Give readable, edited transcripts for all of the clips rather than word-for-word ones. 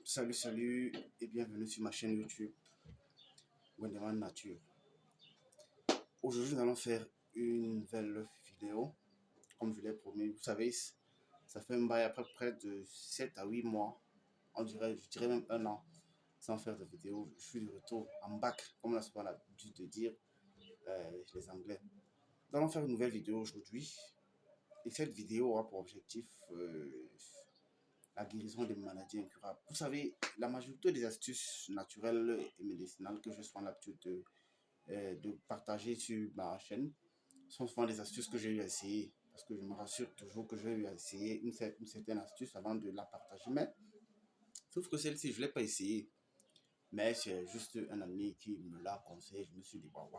Salut et bienvenue sur ma chaîne YouTube Wenderman Nature. Aujourd'hui, nous allons faire une nouvelle vidéo, comme je l'ai promis. Vous savez, ça fait un bail à peu près de 7 à 8 mois, je dirais même un an, sans faire de vidéo. Je suis de retour en bac, comme on a souvent l'habitude de dire les Anglais. Nous allons faire une nouvelle vidéo aujourd'hui. Et cette vidéo aura pour objectif la guérison des maladies incurables. Vous savez, la majorité des astuces naturelles et médicinales que je suis en l'habitude de partager sur ma chaîne sont souvent des astuces que j'ai eu à essayer. Parce que je me rassure toujours que j'ai eu à essayer une certaine astuce avant de la partager. Mais, sauf que celle-ci, je ne l'ai pas essayée. Mais c'est juste un ami qui me l'a conseillé. Je me suis dit, waouh,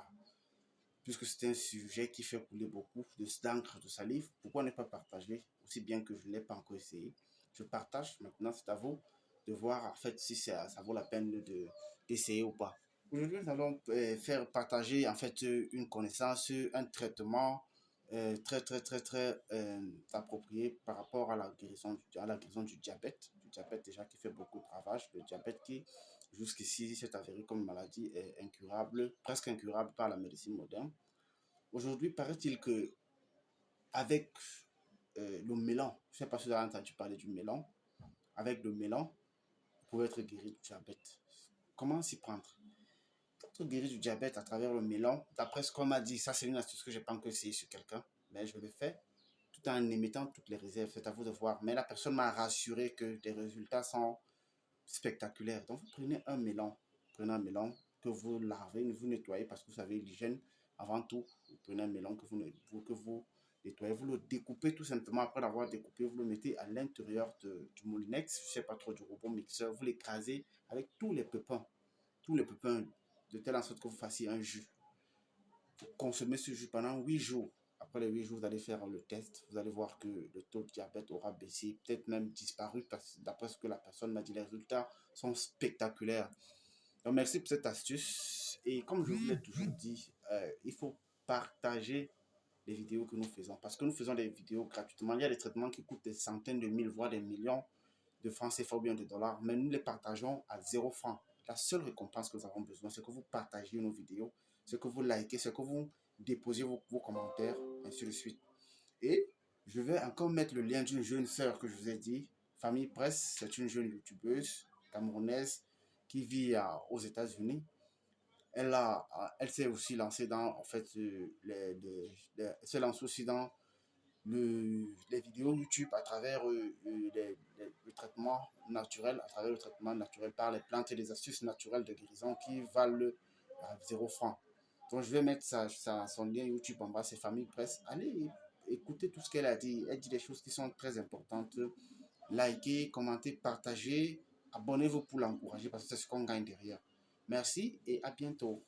puisque c'est un sujet qui fait couler beaucoup d'encre, de salive, pourquoi ne pas partager, aussi bien que je ne l'ai pas encore essayé. Je partage, maintenant c'est à vous de voir en fait si ça vaut la peine d'essayer ou pas. Aujourd'hui, nous allons faire partager en fait une connaissance, un traitement très approprié par rapport à la guérison du diabète. Du diabète déjà qui fait beaucoup de ravages, le diabète qui jusqu'ici s'est avéré comme une maladie incurable, presque incurable par la médecine moderne. Aujourd'hui, paraît-il que avec le mélan, je ne sais pas si vous avez entendu parler du mélan, avec le mélan, vous pouvez être guéri du diabète. Comment s'y prendre? Être guéri du diabète à travers le mélan, d'après ce qu'on m'a dit, ça c'est une astuce que je n'ai pas encore essayé sur quelqu'un, mais je le fais tout en émettant toutes les réserves, c'est à vous de voir. Mais la personne m'a rassuré que les résultats sont spectaculaires. Donc vous prenez un mélan que vous lavez, vous nettoyez parce que vous savez l'hygiène avant tout. Vous prenez un mélan que vous nettoyez, vous le découpez tout simplement. Après l'avoir découpé, vous le mettez à l'intérieur du moulinex, je ne sais pas trop, du robot mixeur. Vous l'écrasez avec tous les pépins, de telle sorte que vous fassiez un jus. Vous consommez ce jus pendant 8 jours. Après les 8 jours, vous allez faire le test. Vous allez voir que le taux de diabète aura baissé, peut-être même disparu, parce que d'après ce que la personne m'a dit, les résultats sont spectaculaires. Donc, merci pour cette astuce. Et comme je vous l'ai toujours dit, il faut partager les vidéos que nous faisons. Parce que nous faisons des vidéos gratuitement. Il y a des traitements qui coûtent des centaines de mille, voire des millions de francs CFA ou bien de dollars. Mais nous les partageons à 0 francs. La seule récompense que nous avons besoin, c'est que vous partagiez nos vidéos, c'est que vous likez, c'est que vous déposez vos commentaires, ainsi de suite. Et je vais encore mettre le lien d'une jeune sœur que je vous ai dit. Famille Presse, c'est une jeune youtubeuse camerounaise qui vit aux États-Unis. Elle s'est aussi lancée dans, en fait, elle s'est lancée aussi dans les vidéos YouTube à travers le traitement naturel, par les plantes et les astuces naturelles de guérison qui valent 0 francs. Donc je vais mettre son lien YouTube en bas, c'est Famille Presse. Allez écouter tout ce qu'elle a dit. Elle dit des choses qui sont très importantes. Likez, commentez, partagez. Abonnez-vous pour l'encourager parce que c'est ce qu'on gagne derrière. Merci et à bientôt.